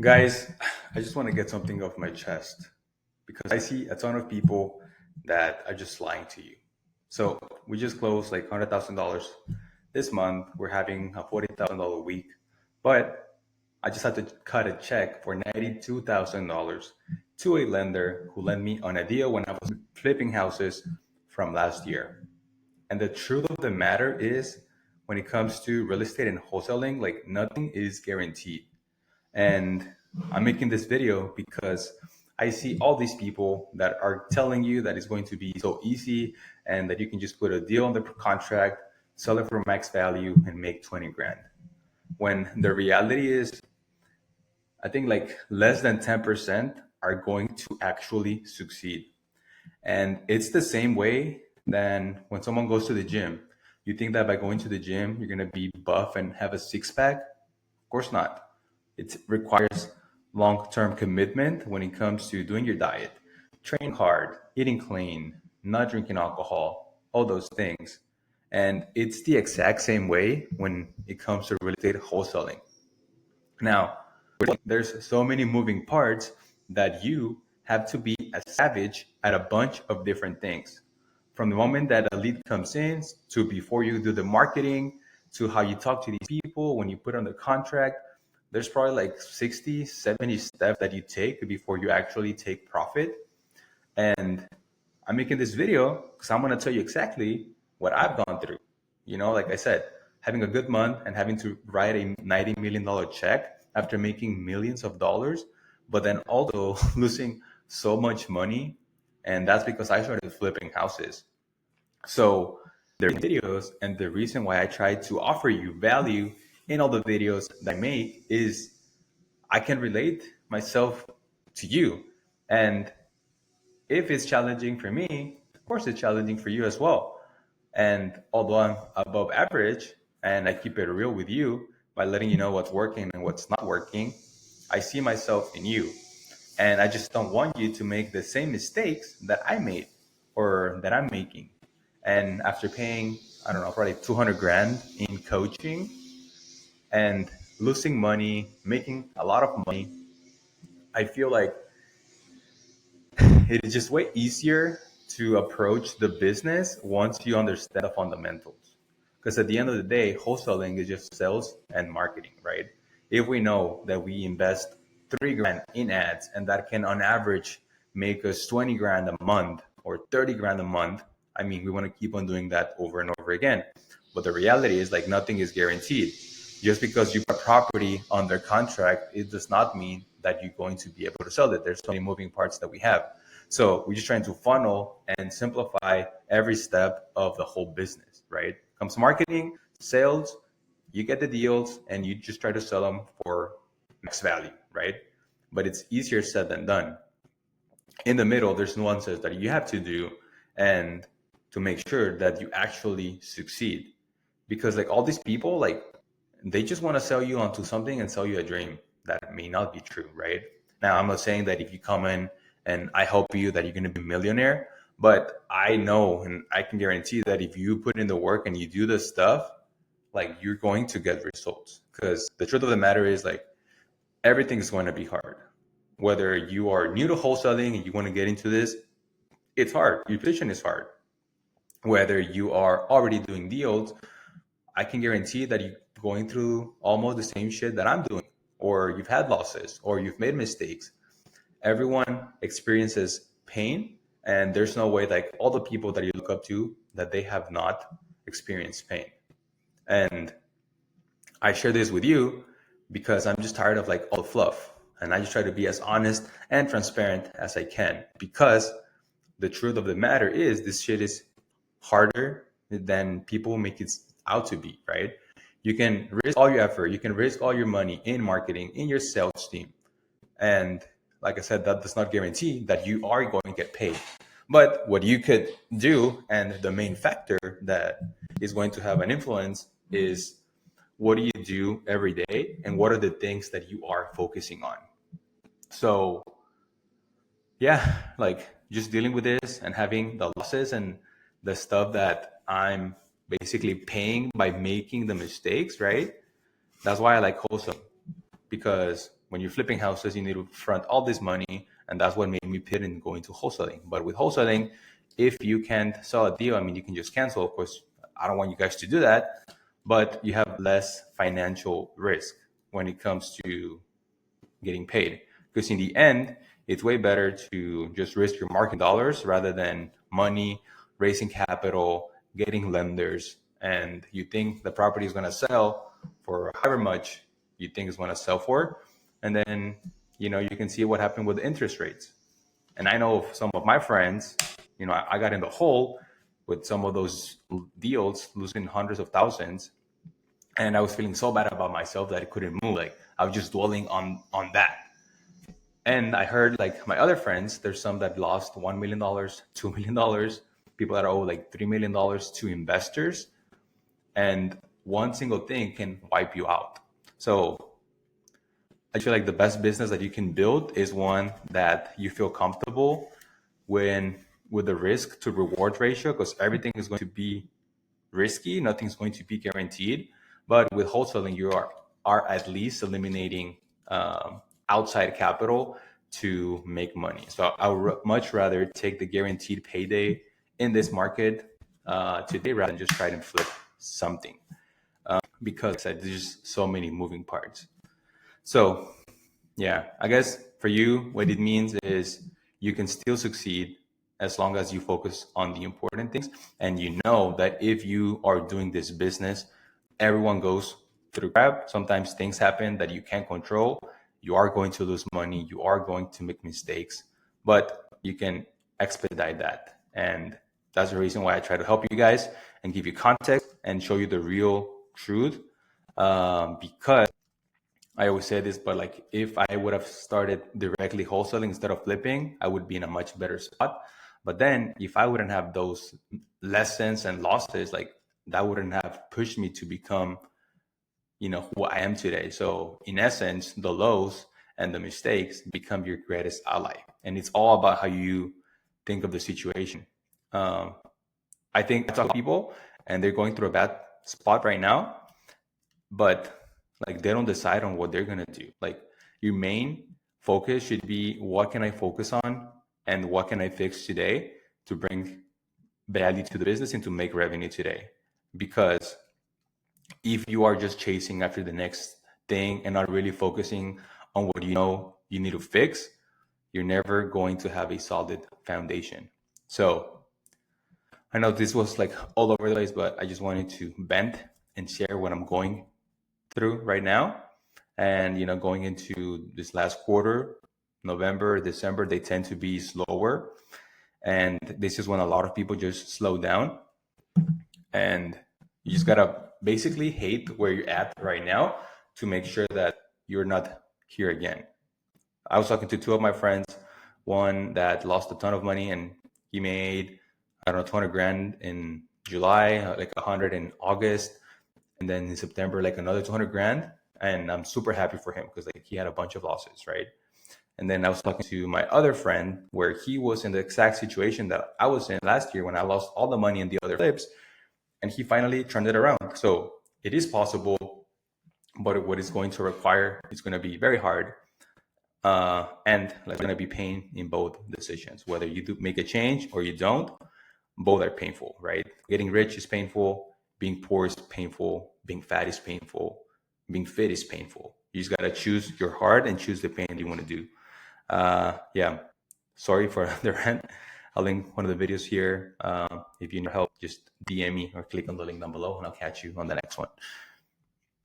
Guys, I just want to get something off my chest because I see a ton of people that are just lying to you. So we just closed like $100,000 this month. We're having a $40,000 week, but I just had to cut a check for $92,000 to a lender who lent me on a deal when I was flipping houses from last year. And the truth of the matter is, when it comes to real estate and wholesaling, like nothing is guaranteed. And I'm making this video because I see all these people that are telling you that it's going to be so easy and that you can just put a deal on the contract, sell it for max value, and make 20 grand. When the reality is, I think like less than 10% are going to actually succeed. And it's the same way than when someone goes to the gym. You think that by going to the gym, you're going to be buff and have a six pack? Of course not. It requires long term commitment when it comes to doing your diet, training hard, eating clean, not drinking alcohol, all those things. And it's the exact same way when it comes to real estate wholesaling. Now, there's so many moving parts that you have to be a savage at a bunch of different things. From the moment that a lead comes in to before you do the marketing to how you talk to these people when you put on the contract, there's probably like 60, 70 steps that you take before you actually take profit. And I'm making this video because I'm going to tell you exactly what I've gone through. Like I said, having a good month and having to write a $90 million check after making millions of dollars, but then also losing so much money. And that's because I started flipping houses. So there are videos, and the reason why I try to offer you value in all the videos that I make is I can relate myself to you. And if it's challenging for me, of course it's challenging for you as well. And although I'm above average and I keep it real with you by letting you know what's working and what's not working, I see myself in you. And I just don't want you to make the same mistakes that I made or that I'm making. And after paying, I don't know, probably 200 grand in coaching and losing money, making a lot of money, I feel like it is just way easier to approach the business once you understand the fundamentals. Because at the end of the day, wholesaling is just sales and marketing, right? If we know that we invest 3 grand in ads and that can on average make us 20 grand a month or 30 grand a month, I mean, we want to keep on doing that over and over again. But the reality is like nothing is guaranteed. Just because you put a property under contract, it does not mean that you're going to be able to sell it. There's so many moving parts that we have. So we're just trying to funnel and simplify every step of the whole business, right? Comes marketing, sales, you get the deals and you just try to sell them for max value, right? But it's easier said than done. In the middle, there's nuances that you have to do and to make sure that you actually succeed. Because like all these people, like they just want to sell you onto something and sell you a dream that may not be true, right? Now, I'm not saying that if you come in and I help you that you're going to be a millionaire, but I know and I can guarantee that if you put in the work and you do the stuff, like you're going to get results. Because the truth of the matter is like everything is going to be hard. Whether you are new to wholesaling and you want to get into this, it's hard. Your position is hard. Whether you are already doing deals, I can guarantee that you're going through almost the same shit that I'm doing, or you've had losses, or you've made mistakes. Everyone experiences pain, and there's no way like all the people that you look up to that they have not experienced pain. And I share this with you because I'm just tired of like all the fluff. And I just try to be as honest and transparent as I can because the truth of the matter is this shit is harder than people make it out to be, right? You can risk all your effort, you can risk all your money in marketing, in your sales team. And like I said, that does not guarantee that you are going to get paid. But what you could do, and the main factor that is going to have an influence, is what do you do every day and what are the things that you are focusing on. So yeah, like just dealing with this and having the losses and the stuff that I'm basically paying by making the mistakes, right? That's why I like wholesome, because when you're flipping houses, you need to front all this money, and that's what made me pivot and go into wholesaling. But with wholesaling, if you can't sell a deal, I mean, you can just cancel. Of course, I don't want you guys to do that, but you have less financial risk when it comes to getting paid. Because in the end, it's way better to just risk your market dollars rather than money, raising capital, getting lenders, and you think the property is going to sell for however much you think it's going to sell for. And then, you can see what happened with interest rates. And I know some of my friends, I got in the hole with some of those deals, losing hundreds of thousands. And I was feeling so bad about myself that I couldn't move. Like I was just dwelling on that. And I heard like my other friends, there's some that lost $1 million, $2 million, people that owe like $3 million to investors. And one single thing can wipe you out. So I feel like the best business that you can build is one that you feel comfortable with the risk to reward ratio, because everything is going to be risky. Nothing's going to be guaranteed. But with wholesaling, you are at least eliminating outside capital to make money. So I would much rather take the guaranteed payday in this market today rather than just try to flip something, because there's just so many moving parts. So yeah, I guess for you, what it means is you can still succeed as long as you focus on the important things. And you know that if you are doing this business, everyone goes through crap. Sometimes things happen that you can't control. You are going to lose money. You are going to make mistakes, but you can expedite that. And that's the reason why I try to help you guys and give you context and show you the real truth. Because I always say this, but like if I would have started directly wholesaling instead of flipping, I would be in a much better spot. But then if I wouldn't have those lessons and losses, like that wouldn't have pushed me to become, who I am today. So in essence, the lows and the mistakes become your greatest ally. And it's all about how you think of the situation. I think that's a lot of people and they're going through a bad spot right now, but like they don't decide on what they're gonna do. Like your main focus should be, what can I focus on and what can I fix today to bring value to the business and to make revenue today. Because if you are just chasing after the next thing and not really focusing on what you need to fix, you're never going to have a solid foundation. So I know this was like all over the place, but I just wanted to vent and share what I'm going through right now. And going into this last quarter, November, December, they tend to be slower, and this is when a lot of people just slow down. And you just gotta basically hate where you're at right now to make sure that you're not here again. I was talking to two of my friends, one that lost a ton of money and he made, I don't know, 200 grand in July, like 100 in August, and then in September, like another 200 grand. And I'm super happy for him because like he had a bunch of losses, right? And then I was talking to my other friend where he was in the exact situation that I was in last year when I lost all the money in the other flips, and he finally turned it around. So it is possible, but what it's going to require is going to be very hard. And like going to be pain in both decisions, whether you do make a change or you don't. Both are painful, right? Getting rich is painful. Being poor is painful. Being fat is painful. Being fit is painful. You just got to choose your heart and choose the pain you want to do. Yeah. Sorry for the rant. I'll link one of the videos here. If you need help, just DM me or click on the link down below and I'll catch you on the next one.